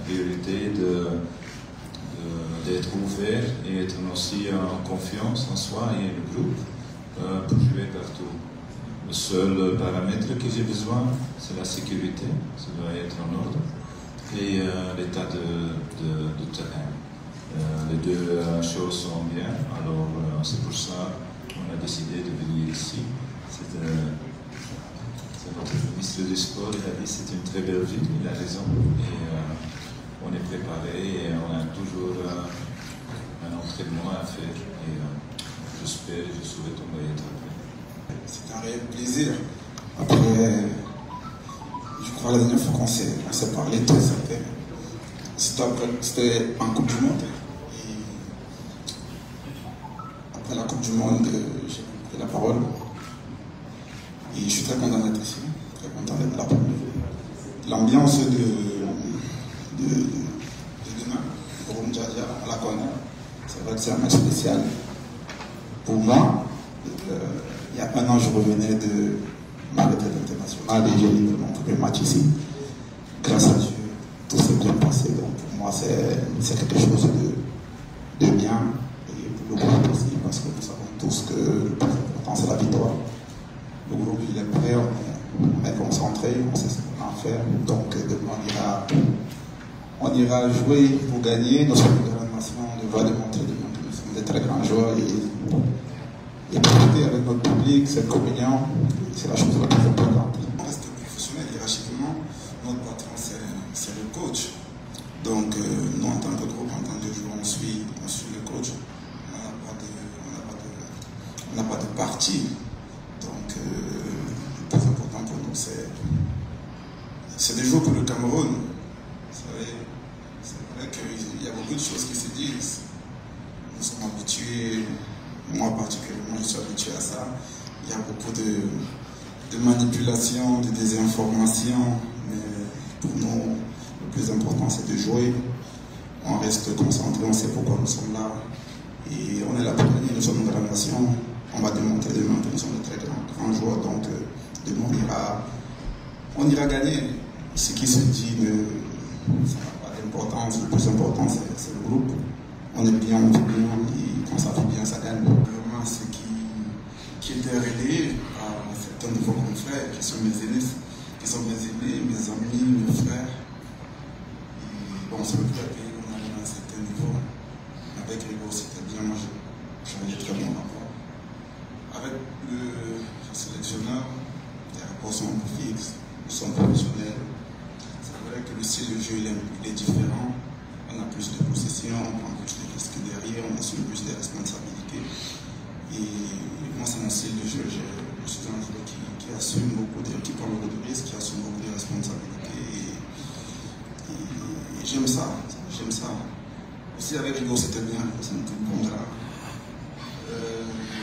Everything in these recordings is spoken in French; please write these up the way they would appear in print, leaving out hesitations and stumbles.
priorité d'être ouvert et être aussi en confiance en soi et le groupe pour jouer partout. Le seul paramètre que j'ai besoin, c'est la sécurité, ça doit être en ordre, et l'état de terrain. Les deux choses sont bien, alors c'est pour ça qu'on a décidé de venir ici. C'est notre ministre du Sport, il a dit que c'est une très belle ville, il a raison, et on est préparé et on a toujours un entraînement à faire, et j'espère, je souhaite qu'on va y être après. C'est un réel plaisir. Après, je crois la dernière fois qu'on s'est parlé, c'était en Coupe du Monde. Et après la Coupe du Monde, j'ai pris la parole. Et je suis très content d'être ici, très content d'être là. L'ambiance de demain, pour Mdjadia, on la connaît. C'est vrai que c'est un match spécial pour moi. Il y a un an, je revenais de ma retraite internationale et j'ai livré mon premier match ici. Grâce à Dieu, tout s'est bien passé. Donc pour moi, c'est quelque chose de bien. Et pour le groupe aussi, parce que nous savons tous que le plus important, c'est la victoire. Le groupe, il est prêt, on est concentré, on sait ce qu'on a à faire. Donc demain, on ira jouer pour gagner. Nous sommes une grande nation, on devra démontrer que nous sommes des très grands joueurs. Et profiter avec notre public, cette communion, c'est la chose la plus importante. On reste professionnel, hiérarchiquement, notre patron c'est le coach. Donc nous en tant que groupe, en tant que joueur, on suit le coach. On n'a pas de parti. Donc le plus important pour nous, c'est des jours pour le Cameroun. Vous savez, c'est vrai qu'il y a beaucoup de choses qui se disent. Nous sommes habitués. Moi particulièrement, je suis habitué à ça. Il y a beaucoup de manipulation, de désinformation. Mais pour nous, le plus important, c'est de jouer. On reste concentré, on sait pourquoi nous sommes là. Et on est là pour gagner, nous sommes une grande nation. On va démontrer demain que nous sommes de très grands joueurs. Donc, demain, on ira gagner. Ce qui se dit, ça n'a pas d'importance. Le plus important, c'est le groupe. On est bien, on vit bien, et quand ça va bien, ça gagne. Vraiment, ce qui était relayé à certains de vos confrères, qui sont mes aînés, mes amis, mes frères. Et bon, c'est le fait qu'on arrive à un certain niveau. Avec Rigo, c'était bien, moi j'avais des très bons rapports. Avec le sélectionneur, les rapports sont un peu fixes, nous sommes professionnels. C'est vrai que le style de jeu il est différent. On a plus de possession, on prend plus de risques derrière, on assume plus de responsabilités. Et moi, c'est mon style de jeu. Je suis un joueur qui assume beaucoup, qui prend beaucoup de risques, qui assume beaucoup de responsabilités. Et j'aime ça, j'aime ça. Aussi avec Rigo, c'était bien, c'est un tout bon gars.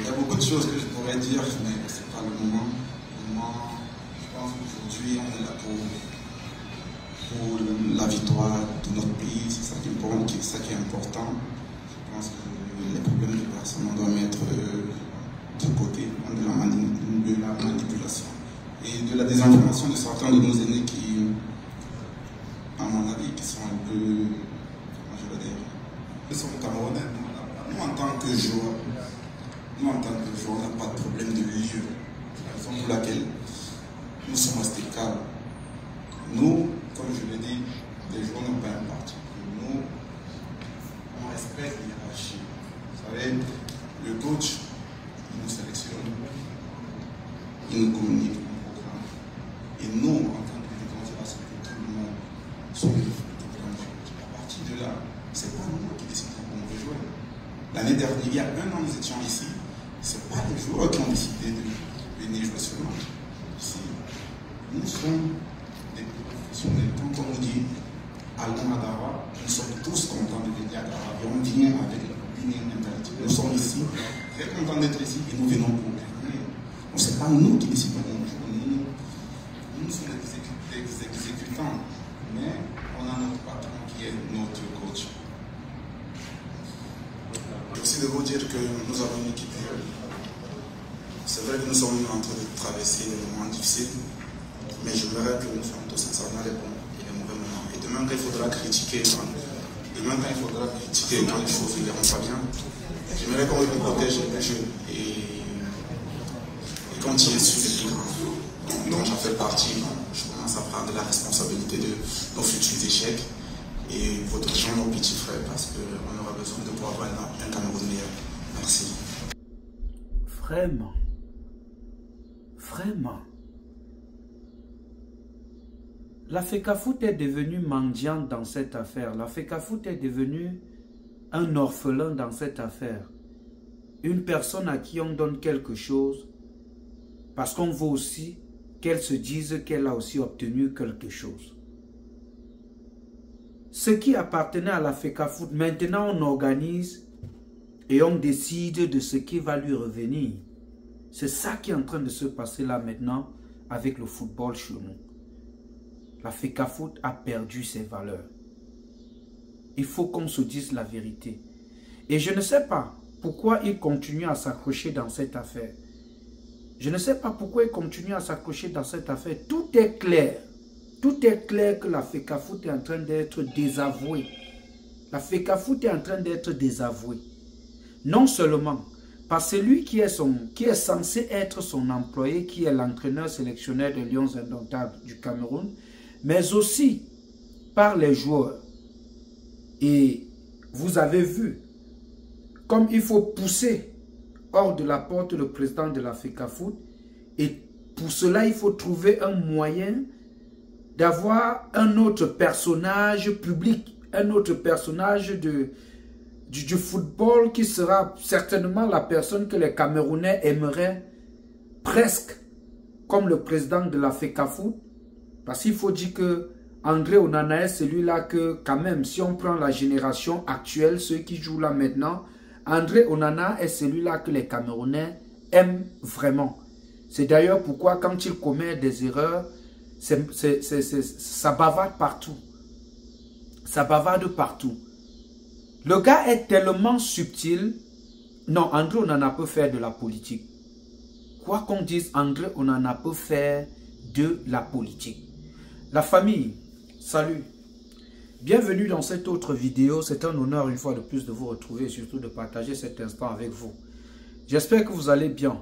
Il y a beaucoup de choses que je pourrais dire, mais ce n'est pas le moment. Moi, je pense qu'aujourd'hui, on est là pour la victoire de notre pays, c'est ça qui est important. Je pense que les problèmes de personnes, on doit mettre de côté de la manipulation et de la désinformation de certains de nos aînés qui, à mon avis, qui sont un peu, comment je vais dire, ils sont camerounais. Nous, en tant que joueurs, on n'a pas de problème de lieu. C'est la raison pour laquelle nous sommes restés calmes. Nous, comme je l'ai dit, les joueurs n'ont pas un parti. Nous, on respecte l'hierarchie. Vous savez, le coach, il nous sélectionne, il nous communique un programme. Et nous, en tant que président, c'est parce que tout le monde suit le programme. À partir de là, ce n'est pas nous qui décidons comment on veut jouer. L'année dernière, il y a un an, nous étions ici. Ce n'est pas les joueurs qui ont décidé de venir jouer ce match. Ici, nous sommes des professionnels. Quand on nous dit allons à Dawa, nous sommes tous contents de venir à Dawa. Et on vient avec l'opinion mentalité. Nous sommes ici, très contents d'être ici et nous venons pour gagner. Donc ce n'est pas nous qui décidons. Nous sommes des exécutants. Mais on a notre patron qui est notre coach. Aussi de vous dire que nous avons une équipe. C'est vrai que nous sommes en train de traverser des moments difficiles, mais je verrai que nous sommes tous ensemble dans les bons et les mauvais moments. Et demain quand il faudra critiquer, quand les choses ne iront pas bien, j'aimerais qu'on me protège le jeu et continuer sur les plus grands dont j'en fais partie. Je commence à prendre la responsabilité de nos futurs échecs et protégeons nos petits frères parce qu'on aura besoin de pouvoir avoir un Cameroun meilleur. Merci. Vraiment. La FECAFOOT est devenue mendiante dans cette affaire. La FECAFOOT est devenue un orphelin dans cette affaire. Une personne à qui on donne quelque chose parce qu'on veut aussi qu'elle se dise qu'elle a aussi obtenu quelque chose. Ce qui appartenait à la FECAFOOT, maintenant on organise et on décide de ce qui va lui revenir. C'est ça qui est en train de se passer là maintenant avec le football chez nous. La FECAFOOT a perdu ses valeurs. Il faut qu'on se dise la vérité. Et je ne sais pas pourquoi il continue à s'accrocher dans cette affaire. Je ne sais pas pourquoi il continue à s'accrocher dans cette affaire. Tout est clair. Tout est clair que la FECAFOOT est en train d'être désavouée. La FECAFOOT est en train d'être désavouée. Non seulement par celui qui est censé être son employé, qui est l'entraîneur sélectionneur des Lions Indomptables du Cameroun, mais aussi par les joueurs. Et vous avez vu, comme il faut pousser hors de la porte le président de la FECAFOOT, et pour cela il faut trouver un moyen d'avoir un autre personnage public, un autre personnage du football qui sera certainement la personne que les Camerounais aimeraient presque comme le président de la FECAFOOT. Parce qu'il faut dire que André Onana est celui-là que, quand même, si on prend la génération actuelle, ceux qui jouent là maintenant, André Onana est celui-là que les Camerounais aiment vraiment. C'est d'ailleurs pourquoi quand il commet des erreurs, ça bavarde partout. Ça bavarde partout. Le gars est tellement subtil. Non, André Onana peut faire de la politique. Quoi qu'on dise, André Onana peut faire de la politique. La famille, salut. Bienvenue dans cette autre vidéo. C'est un honneur une fois de plus de vous retrouver et surtout de partager cet instant avec vous. J'espère que vous allez bien.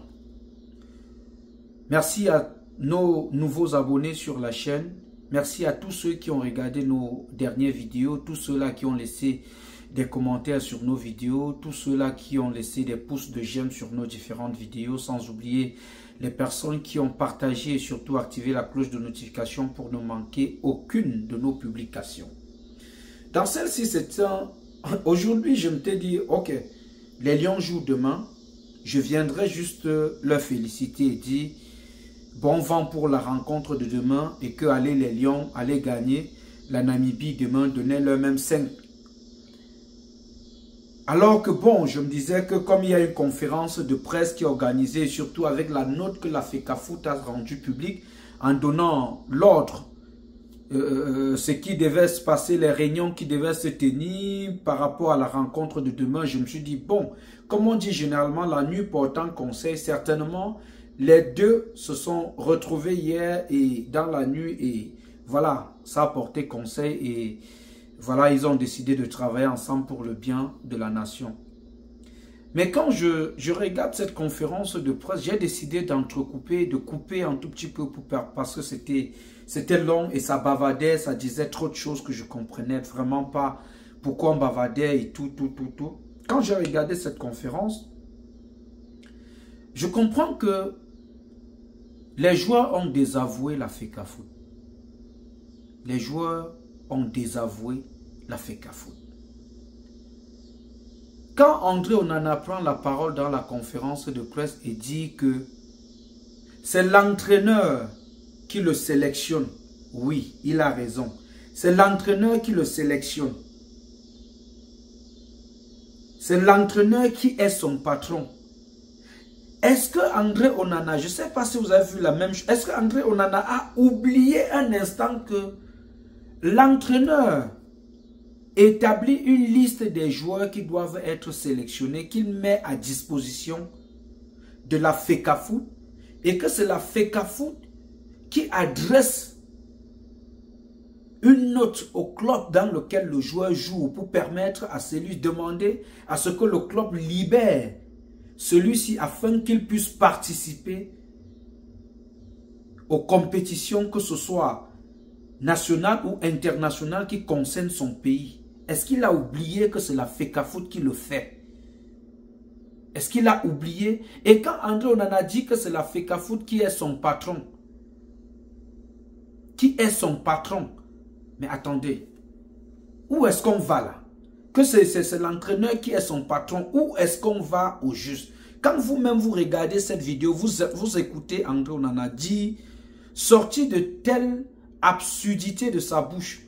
Merci à nos nouveaux abonnés sur la chaîne. Merci à tous ceux qui ont regardé nos dernières vidéos, tous ceux-là qui ont laissé des commentaires sur nos vidéos, tous ceux-là qui ont laissé des pouces de j'aime sur nos différentes vidéos, sans oublier les personnes qui ont partagé et surtout activé la cloche de notification pour ne manquer aucune de nos publications. Dans celle-ci, c'est aujourd'hui, je me t'ai dit, ok, les Lions jouent demain, je viendrai juste leur féliciter et dire bon vent pour la rencontre de demain et que allez les Lions, allez gagner la Namibie demain, donnez leur même 5. Alors que bon, je me disais que comme il y a une conférence de presse qui est organisée, surtout avec la note que la FECAFOOT a rendue publique, en donnant l'ordre, ce qui devait se passer, les réunions qui devaient se tenir par rapport à la rencontre de demain, je me suis dit, bon, comme on dit généralement, la nuit portant conseil, certainement, les deux se sont retrouvés hier et dans la nuit et voilà, ça a porté conseil et voilà, ils ont décidé de travailler ensemble pour le bien de la nation. Mais quand je regarde cette conférence de presse, j'ai décidé d'entrecouper, de couper un tout petit peu parce que c'était long et ça bavardait, ça disait trop de choses que je ne comprenais vraiment pas pourquoi on bavardait et tout. Quand j'ai regardé cette conférence, je comprends que les joueurs ont désavoué la FECAFOOT. Les joueurs ont désavoué la FECAFOOT. Quand André Onana prend la parole dans la conférence de presse et dit que c'est l'entraîneur qui le sélectionne, oui, il a raison. C'est l'entraîneur qui le sélectionne. C'est l'entraîneur qui est son patron. Est-ce que André Onana, je ne sais pas si vous avez vu la même chose, est-ce que André Onana a oublié un instant que l'entraîneur établit une liste des joueurs qui doivent être sélectionnés, qu'il met à disposition de la FECAFOOT et que c'est la FECAFOOT qui adresse une note au club dans lequel le joueur joue pour permettre à celui de demander à ce que le club libère celui-ci afin qu'il puisse participer aux compétitions, que ce soit nationales ou internationales qui concernent son pays. Est-ce qu'il a oublié que c'est la FECAFOOT qui le fait? Est-ce qu'il a oublié? Et quand André Onana dit que c'est la FECAFOOT qui est son patron, qui est son patron, mais attendez, où est-ce qu'on va là? Que c'est l'entraîneur qui est son patron, où est-ce qu'on va au juste? Quand vous-même vous regardez cette vidéo, vous écoutez André Onana dire, sorti de telle absurdité de sa bouche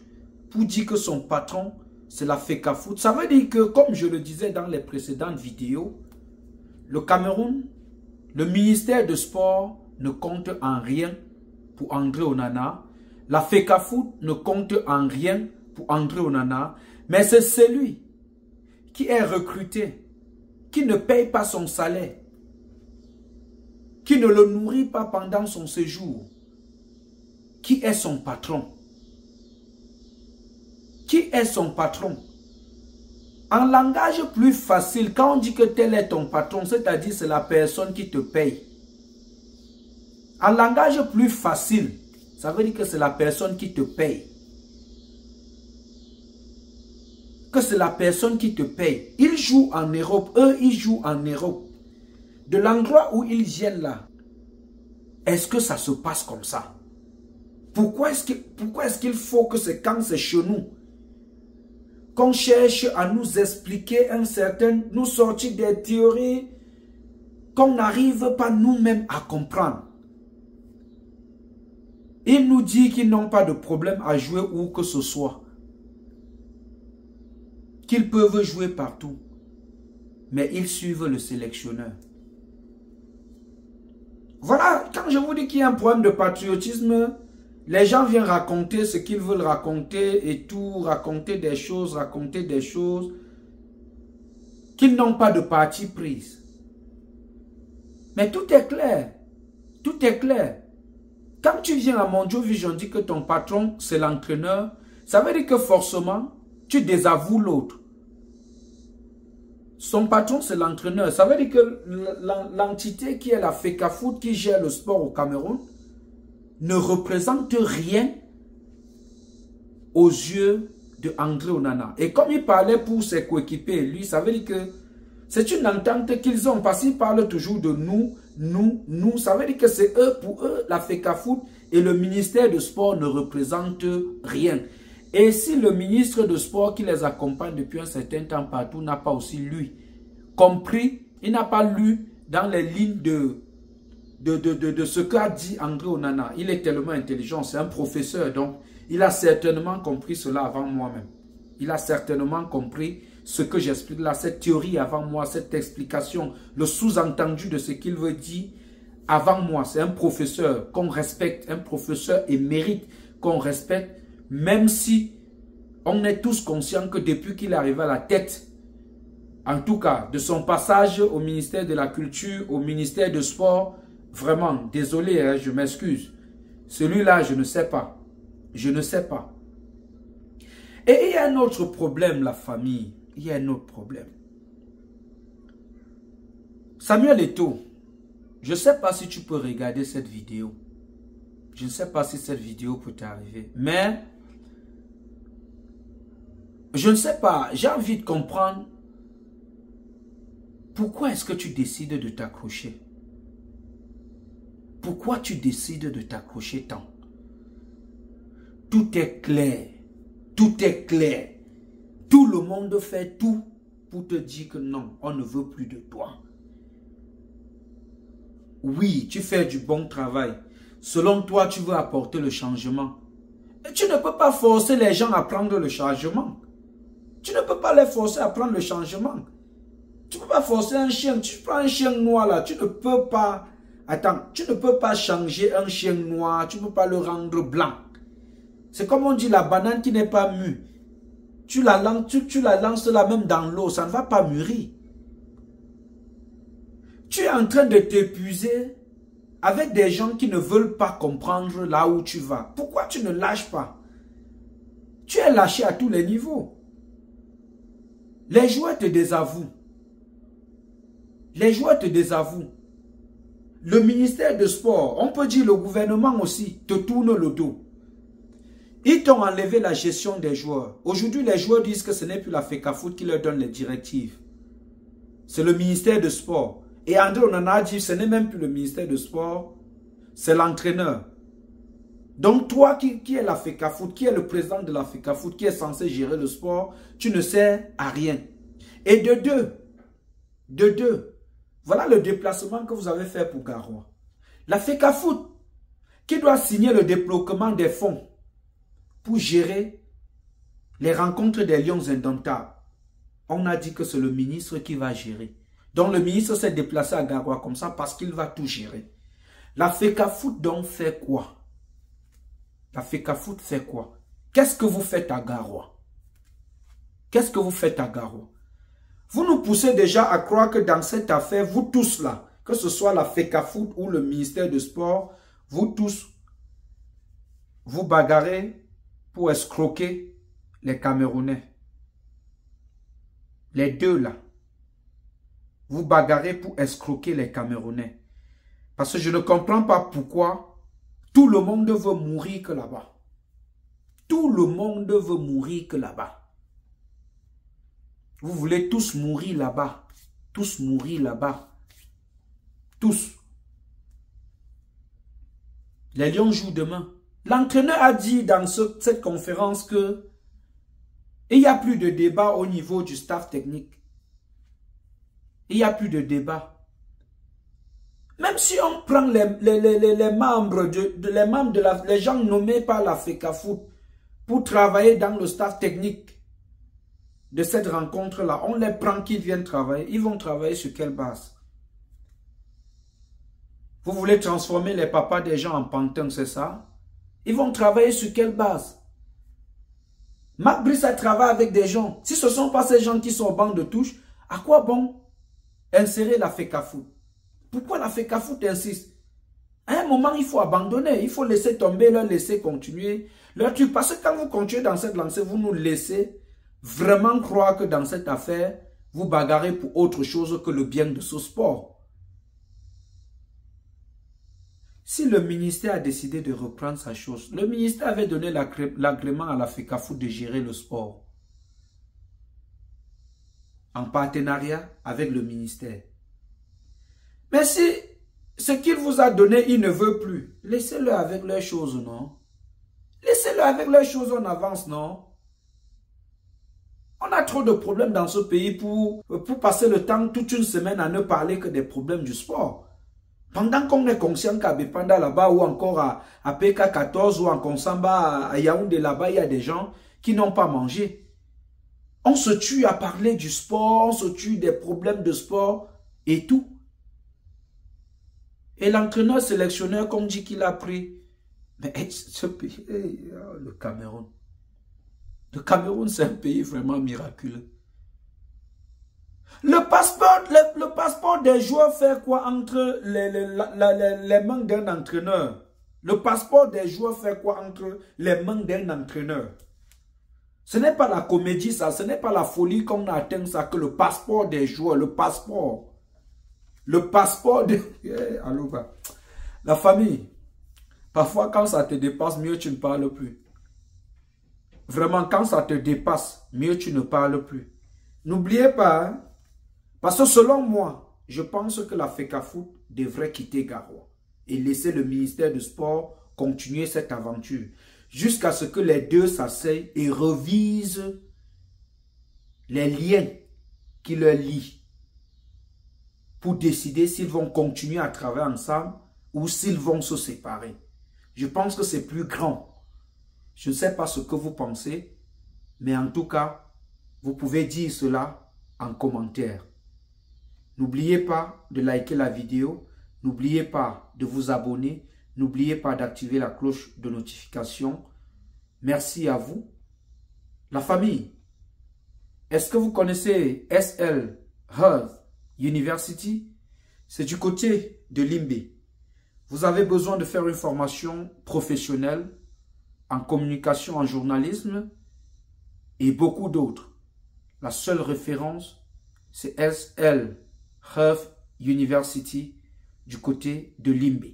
pour dire que son patron c'est la FECAFOOT. Ça veut dire que, comme je le disais dans les précédentes vidéos, le Cameroun, le ministère de Sport ne compte en rien pour André Onana. La FECAFOOT ne compte en rien pour André Onana. Mais c'est celui qui est recruté, qui ne paye pas son salaire, qui ne le nourrit pas pendant son séjour, qui est son patron. Qui est son patron? En langage plus facile, quand on dit que tel est ton patron, c'est-à-dire c'est la personne qui te paye. En langage plus facile, ça veut dire que c'est la personne qui te paye. Que c'est la personne qui te paye. Ils jouent en Europe, eux ils jouent en Europe. De l'endroit où ils viennent là, est-ce que ça se passe comme ça? Pourquoi est-ce qu'il faut que c'est quand c'est chez nous qu'on cherche à nous expliquer nous sortir des théories qu'on n'arrive pas nous-mêmes à comprendre? Il nous dit qu'ils n'ont pas de problème à jouer où que ce soit, qu'ils peuvent jouer partout, mais ils suivent le sélectionneur. Voilà, quand je vous dis qu'il y a un problème de patriotisme, les gens viennent raconter ce qu'ils veulent raconter et tout, raconter des choses qu'ils n'ont pas de parti prise. Mais tout est clair. Tout est clair. Quand tu viens à Mondio Vision, dit que ton patron, c'est l'entraîneur, ça veut dire que forcément, tu désavoues l'autre. Son patron, c'est l'entraîneur. Ça veut dire que l'entité qui est la FECAFOOT, qui gère le sport au Cameroun, ne représente rien aux yeux de André Onana. Et comme il parlait pour ses coéquipiers, lui, ça veut dire que c'est une entente qu'ils ont, parce qu'ils parlent toujours de nous. Ça veut dire que c'est eux, pour eux, la FECAFOOT et le ministère de Sport ne représentent rien. Et si le ministre de Sport qui les accompagne depuis un certain temps partout n'a pas aussi, lui, compris, il n'a pas lu dans les lignes de ce qu'a dit André Onana. Il est tellement intelligent, c'est un professeur, donc il a certainement compris cela avant moi-même. Il a certainement compris ce que j'explique là, cette théorie avant moi, cette explication, le sous-entendu de ce qu'il veut dire avant moi. C'est un professeur qu'on respecte, un professeur émérite qu'on respecte, même si on est tous conscients que depuis qu'il est arrivé à la tête, en tout cas de son passage au ministère de la Culture, au ministère de Sport, vraiment, désolé, hein, je m'excuse. Celui-là, je ne sais pas. Je ne sais pas. Et il y a un autre problème, la famille. Il y a un autre problème. Samuel Eto'o, je ne sais pas si tu peux regarder cette vidéo. Je ne sais pas si cette vidéo peut t'arriver. Mais, je ne sais pas. J'ai envie de comprendre pourquoi est-ce que tu décides de t'accrocher. Pourquoi tu décides de t'accrocher tant? Tout est clair. Tout est clair. Tout le monde fait tout pour te dire que non, on ne veut plus de toi. Oui, tu fais du bon travail. Selon toi, tu veux apporter le changement. Et tu ne peux pas forcer les gens à prendre le changement. Tu ne peux pas les forcer à prendre le changement. Tu ne peux pas forcer un chien. Tu prends un chien noir là, tu ne peux pas... Attends, tu ne peux pas changer un chien noir, tu ne peux pas le rendre blanc. C'est comme on dit la banane qui n'est pas mûre. Tu la lances là même dans l'eau, ça ne va pas mûrir. Tu es en train de t'épuiser avec des gens qui ne veulent pas comprendre là où tu vas. Pourquoi tu ne lâches pas? Tu es lâché à tous les niveaux. Les joueurs te désavouent. Les joueurs te désavouent. Le ministère de Sport, on peut dire le gouvernement aussi, te tourne le dos. Ils t'ont enlevé la gestion des joueurs. Aujourd'hui, les joueurs disent que ce n'est plus la FECAFOOT qui leur donne les directives. C'est le ministère de Sport. Et André Onana dit, ce n'est même plus le ministère de Sport, c'est l'entraîneur. Donc toi qui es la FECAFOOT, qui est le président de la FECAFOOT, qui est censé gérer le sport, tu ne sers à rien. Et de deux, voilà le déplacement que vous avez fait pour Garoua. La FECAFOOT, qui doit signer le débloquement des fonds pour gérer les rencontres des Lions indomptables. On a dit que c'est le ministre qui va gérer. Donc le ministre s'est déplacé à Garoua comme ça parce qu'il va tout gérer. La FECAFOOT donc fait quoi? La FECAFOOT fait quoi? Qu'est-ce que vous faites à Garoua? Qu'est-ce que vous faites à Garoua? Vous nous poussez déjà à croire que dans cette affaire, vous tous là, que ce soit la FECAFOOT ou le ministère de Sport, vous tous, vous bagarrez pour escroquer les Camerounais. Les deux là. Vous bagarrez pour escroquer les Camerounais. Parce que je ne comprends pas pourquoi tout le monde veut mourir que là-bas. Tout le monde veut mourir que là-bas. Vous voulez tous mourir là-bas. Tous mourir là-bas. Tous. Les Lions jouent demain. L'entraîneur a dit dans cette conférence que il n'y a plus de débat au niveau du staff technique. Il n'y a plus de débat. Même si on prend les membres les gens nommés par la FECAFOOT pour travailler dans le staff technique de cette rencontre-là, on les prend qu'ils viennent travailler. Ils vont travailler sur quelle base? Vous voulez transformer les papas des gens en pantins, c'est ça? Ils vont travailler sur quelle base? Marc Brice a travaillé avec des gens. Si ce ne sont pas ces gens qui sont au banc de touche, à quoi bon insérer la FECAFOOT? Pourquoi la FECAFOOT insiste? À un moment, il faut abandonner. Il faut laisser tomber, leur laisser continuer leur truc. Parce que quand vous continuez dans cette lancée, vous nous laissez vraiment croire que dans cette affaire, vous bagarrez pour autre chose que le bien de ce sport. Si le ministère a décidé de reprendre sa chose, le ministère avait donné l'agrément à la FECAFOOT de gérer le sport. En partenariat avec le ministère. Mais si ce qu'il vous a donné, il ne veut plus, laissez-le avec leurs choses, non? Laissez-le avec leurs choses, on avance, non? On a trop de problèmes dans ce pays pour passer le temps toute une semaine à ne parler que des problèmes du sport. Pendant qu'on est conscient qu'à Bepanda là-bas ou encore à PK14 ou en Konsamba, à Yaoundé là-bas, il y a des gens qui n'ont pas mangé. On se tue à parler du sport, on se tue des problèmes de sport et tout. Et l'entraîneur sélectionneur, comme dit qu'il a pris, mais ce pays, le Cameroun. Le Cameroun, c'est un pays vraiment miraculeux. Le passeport des joueurs fait quoi entre les mains d'un entraîneur? Le passeport des joueurs fait quoi entre les mains d'un entraîneur? Ce n'est pas la comédie, ça. Ce n'est pas la folie qu'on a atteint ça, que le passeport des joueurs, le passeport. Le passeport de... Allô, la famille. Parfois, quand ça te dépasse, mieux tu ne parles plus. Vraiment, quand ça te dépasse, mieux tu ne parles plus. N'oubliez pas, hein, parce que selon moi, je pense que la FECAFOOT devrait quitter Garoua et laisser le ministère du Sport continuer cette aventure jusqu'à ce que les deux s'asseyent et revisent les liens qui leur lient pour décider s'ils vont continuer à travailler ensemble ou s'ils vont se séparer. Je pense que c'est plus grand. Je ne sais pas ce que vous pensez, mais en tout cas, vous pouvez dire cela en commentaire. N'oubliez pas de liker la vidéo, n'oubliez pas de vous abonner, n'oubliez pas d'activer la cloche de notification. Merci à vous. La famille, est-ce que vous connaissez SL Health University? C'est du côté de Limbe. Vous avez besoin de faire une formation professionnelle en communication, en journalisme et beaucoup d'autres. La seule référence, c'est SL Health University du côté de Limbe.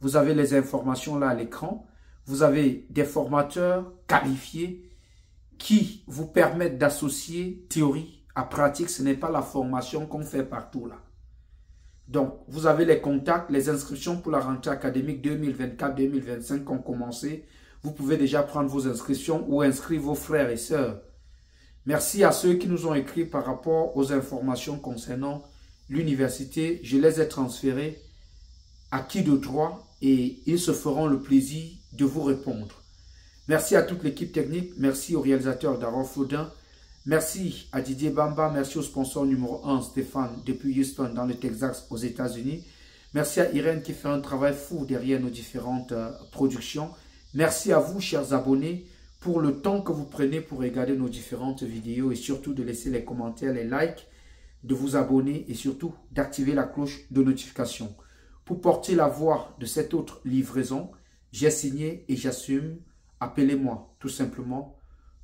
Vous avez les informations là à l'écran. Vous avez des formateurs qualifiés qui vous permettent d'associer théorie à pratique. Ce n'est pas la formation qu'on fait partout là. Donc, vous avez les contacts, les inscriptions pour la rentrée académique 2024-2025 ont commencé. Vous pouvez déjà prendre vos inscriptions ou inscrire vos frères et sœurs. Merci à ceux qui nous ont écrit par rapport aux informations concernant l'université. Je les ai transférées à qui de droit et ils se feront le plaisir de vous répondre. Merci à toute l'équipe technique. Merci au réalisateur Daron Flodin. Merci à Didier Bamba. Merci au sponsor numéro 1, Stéphane, depuis Houston, dans le Texas, aux États-Unis. Merci à Irène qui fait un travail fou derrière nos différentes productions. Merci à vous, chers abonnés, pour le temps que vous prenez pour regarder nos différentes vidéos et surtout de laisser les commentaires, les likes, de vous abonner et surtout d'activer la cloche de notification. Pour porter la voix de cette autre livraison, j'ai signé et j'assume. Appelez-moi tout simplement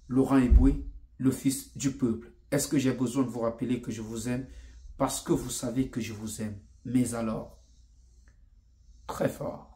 Laurent Eboué, le fils du peuple. Est-ce que j'ai besoin de vous rappeler que je vous aime? Parce que vous savez que je vous aime. Mais alors, très fort.